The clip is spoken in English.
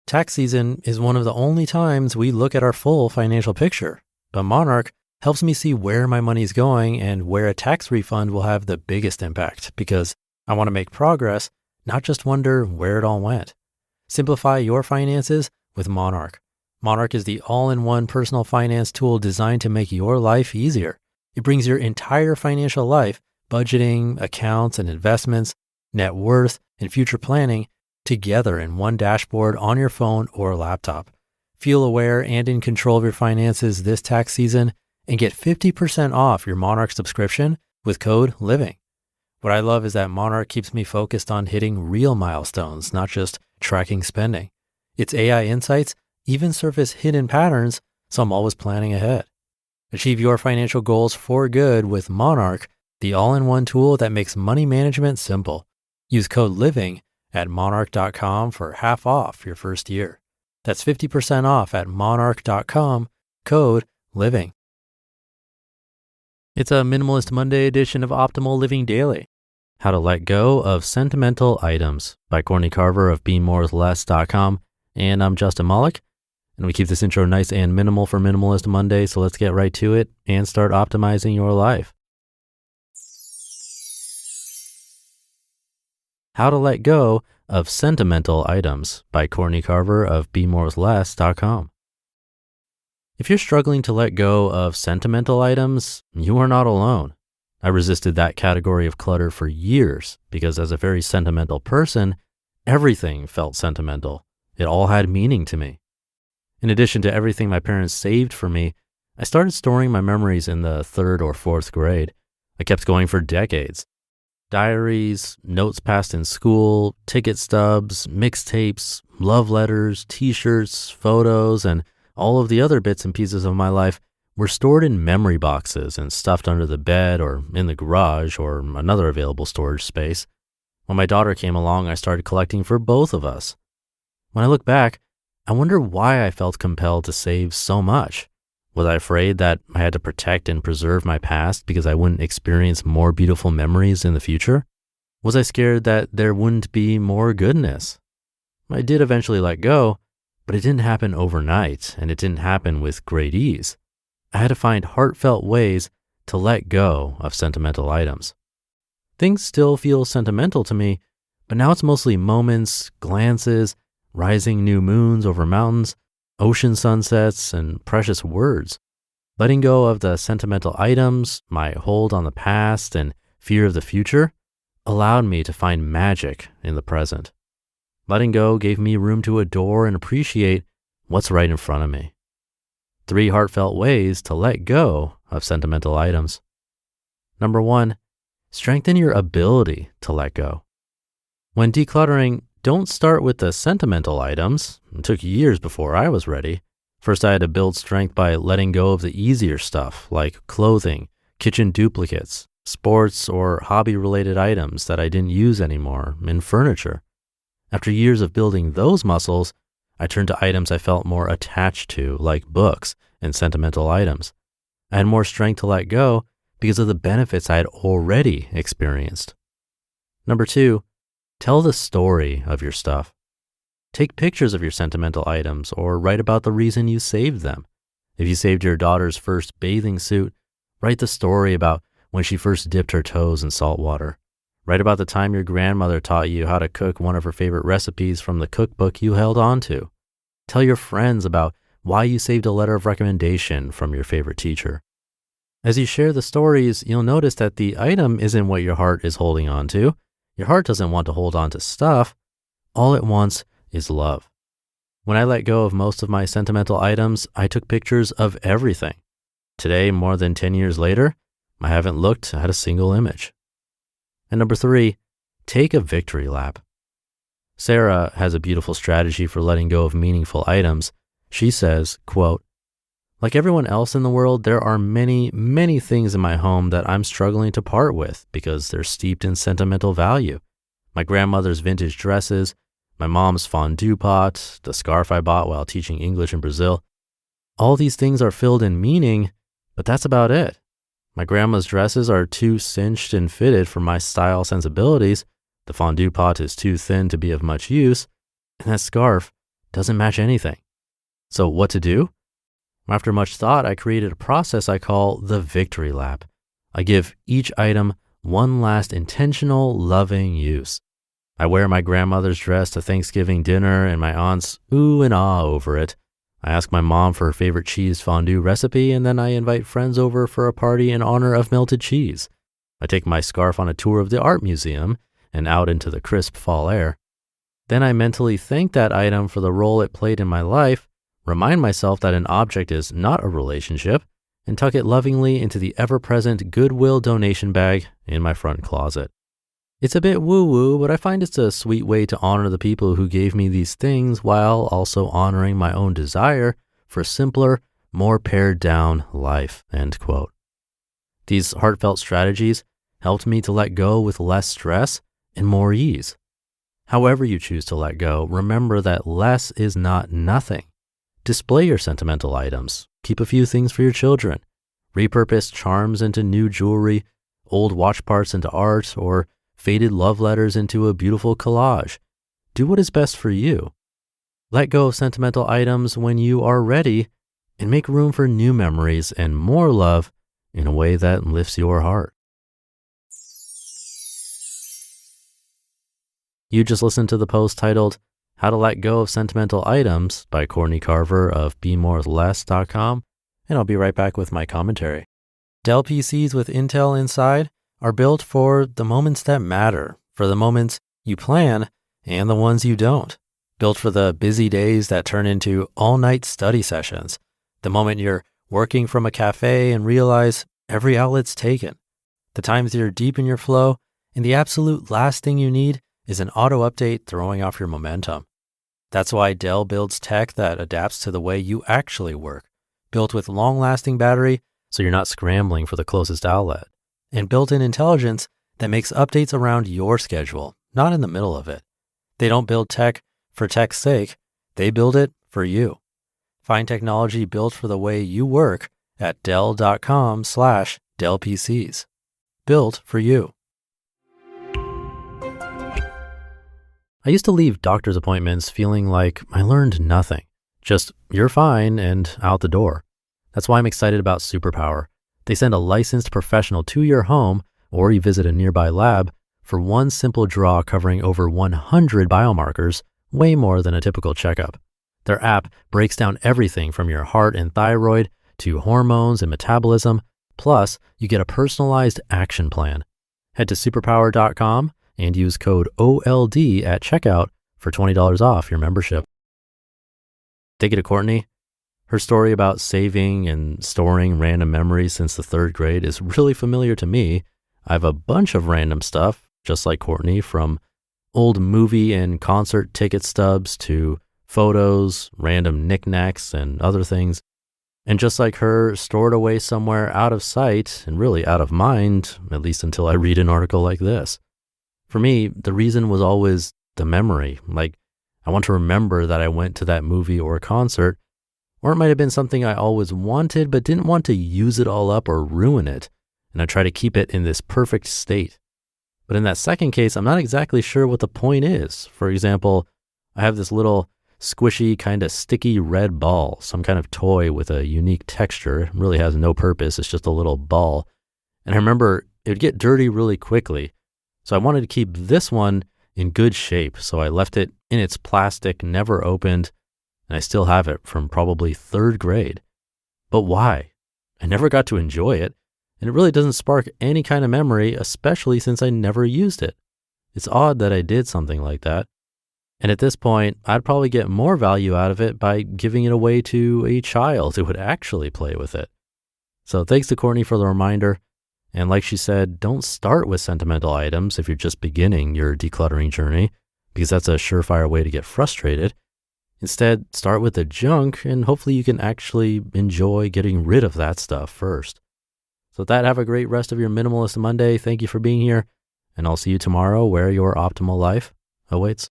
Tax season is one of the only times we look at our full financial picture, but Monarch helps me see where my money's going and where a tax refund will have the biggest impact because I want to make progress, not just wonder where it all went. Simplify your finances with Monarch. Monarch is the all-in-one personal finance tool designed to make your life easier. It brings your entire financial life, budgeting, accounts and investments, net worth, and future planning together in one dashboard on your phone or laptop. Feel aware and in control of your finances this tax season and get 50% off your Monarch subscription with code LIVING. What I love is that Monarch keeps me focused on hitting real milestones, not just tracking spending. Its AI insights even surface hidden patterns, so I'm always planning ahead. Achieve your financial goals for good with Monarch, the all-in-one tool that makes money management simple. Use code LIVING at monarch.com for half off your first year. That's 50% off at monarch.com, code LIVING. It's a Minimalist Monday edition of Optimal Living Daily. How to Let Go of Sentimental Items by Courtney Carver of BeMoreWithLess.com. And I'm Justin Malik. And we keep this intro nice and minimal for Minimalist Monday, so let's get right to it and start optimizing your life. How to Let Go of Sentimental Items by Courtney Carver of BeMoreWithLess.com. If you're struggling to let go of sentimental items, you are not alone. I resisted that category of clutter for years because as a very sentimental person, everything felt sentimental. It all had meaning to me. In addition to everything my parents saved for me, I started storing my memories in the 3rd or 4th grade. I kept going for decades. Diaries, notes passed in school, ticket stubs, mixtapes, love letters, t-shirts, photos, and all of the other bits and pieces of my life were stored in memory boxes and stuffed under the bed or in the garage or another available storage space. When my daughter came along, I started collecting for both of us. When I look back, I wonder why I felt compelled to save so much. Was I afraid that I had to protect and preserve my past because I wouldn't experience more beautiful memories in the future? Was I scared that there wouldn't be more goodness? I did eventually let go, but it didn't happen overnight, and it didn't happen with great ease. I had to find heartfelt ways to let go of sentimental items. Things still feel sentimental to me, but now it's mostly moments, glances, rising new moons over mountains, ocean sunsets, and precious words. Letting go of the sentimental items, my hold on the past, and fear of the future allowed me to find magic in the present. Letting go gave me room to adore and appreciate what's right in front of me. 3 heartfelt ways to let go of sentimental items. Number 1, strengthen your ability to let go. When decluttering, don't start with the sentimental items. It took years before I was ready. First, I had to build strength by letting go of the easier stuff like clothing, kitchen duplicates, sports or hobby-related items that I didn't use anymore, and furniture. After years of building those muscles, I turned to items I felt more attached to, like books and sentimental items. I had more strength to let go because of the benefits I had already experienced. Number 2, tell the story of your stuff. Take pictures of your sentimental items or write about the reason you saved them. If you saved your daughter's first bathing suit, write the story about when she first dipped her toes in salt water. Write about the time your grandmother taught you how to cook one of her favorite recipes from the cookbook you held on to. Tell your friends about why you saved a letter of recommendation from your favorite teacher. As you share the stories, you'll notice that the item isn't what your heart is holding on to. Your heart doesn't want to hold on to stuff. All it wants is love. When I let go of most of my sentimental items, I took pictures of everything. Today, more than 10 years later, I haven't looked at a single image. And number 3, take a victory lap. Sarah has a beautiful strategy for letting go of meaningful items. She says, quote, "Like everyone else in the world, there are many, many things in my home that I'm struggling to part with because they're steeped in sentimental value. My grandmother's vintage dresses, my mom's fondue pot, the scarf I bought while teaching English in Brazil. All these things are filled in meaning, but that's about it. My grandma's dresses are too cinched and fitted for my style sensibilities. The fondue pot is too thin to be of much use. And that scarf doesn't match anything. So what to do? After much thought, I created a process I call the victory lap. I give each item one last intentional, loving use. I wear my grandmother's dress to Thanksgiving dinner and my aunt's ooh and ah over it. I ask my mom for her favorite cheese fondue recipe, and then I invite friends over for a party in honor of melted cheese. I take my scarf on a tour of the art museum and out into the crisp fall air. Then I mentally thank that item for the role it played in my life, remind myself that an object is not a relationship, and tuck it lovingly into the ever-present Goodwill donation bag in my front closet. It's a bit woo-woo, but I find it's a sweet way to honor the people who gave me these things while also honoring my own desire for a simpler, more pared down life, end quote. These heartfelt strategies helped me to let go with less stress and more ease. However you choose to let go, remember that less is not nothing. Display your sentimental items. Keep a few things for your children. Repurpose charms into new jewelry, old watch parts into art, or faded love letters into a beautiful collage. Do what is best for you. Let go of sentimental items when you are ready and make room for new memories and more love in a way that lifts your heart. You just listened to the post titled How to Let Go of Sentimental Items by Courtney Carver of BeMoreWithLess.com, and I'll be right back with my commentary. Dell PCs with Intel inside are built for the moments that matter, for the moments you plan and the ones you don't. Built for the busy days that turn into all-night study sessions, the moment you're working from a cafe and realize every outlet's taken, the times you're deep in your flow and the absolute last thing you need is an auto update throwing off your momentum. That's why Dell builds tech that adapts to the way you actually work, built with long-lasting battery so you're not scrambling for the closest outlet, and built-in intelligence that makes updates around your schedule, not in the middle of it. They don't build tech for tech's sake, they build it for you. Find technology built for the way you work at Dell.com/DellPCs. Built for you. I used to leave doctor's appointments feeling like I learned nothing. Just, you're fine, and out the door. That's why I'm excited about Superpower. They send a licensed professional to your home, or you visit a nearby lab, for one simple draw covering over 100 biomarkers, way more than a typical checkup. Their app breaks down everything from your heart and thyroid to hormones and metabolism, plus you get a personalized action plan. Head to superpower.com and use code OLD at checkout for $20 off your membership. Take it to Courtney. Her story about saving and storing random memories since the 3rd grade is really familiar to me. I have a bunch of random stuff, just like Courtney, from old movie and concert ticket stubs to photos, random knickknacks, and other things. And just like her, stored away somewhere out of sight and really out of mind, at least until I read an article like this. For me, the reason was always the memory. Like, I want to remember that I went to that movie or concert, or it might have been something I always wanted but didn't want to use it all up or ruin it, and I try to keep it in this perfect state. But in that second case, I'm not exactly sure what the point is. For example, I have this little squishy, kind of sticky red ball, some kind of toy with a unique texture. It really has no purpose. It's just a little ball. And I remember it would get dirty really quickly. So I wanted to keep this one in good shape. So I left it in its plastic, never opened, and I still have it from probably 3rd grade. But why? I never got to enjoy it, and it really doesn't spark any kind of memory, especially since I never used it. It's odd that I did something like that. And at this point, I'd probably get more value out of it by giving it away to a child who would actually play with it. So thanks to Courtney for the reminder. And like she said, don't start with sentimental items if you're just beginning your decluttering journey, because that's a surefire way to get frustrated. Instead, start with the junk, and hopefully you can actually enjoy getting rid of that stuff first. So with that, have a great rest of your Minimalist Monday. Thank you for being here, and I'll see you tomorrow where your optimal life awaits.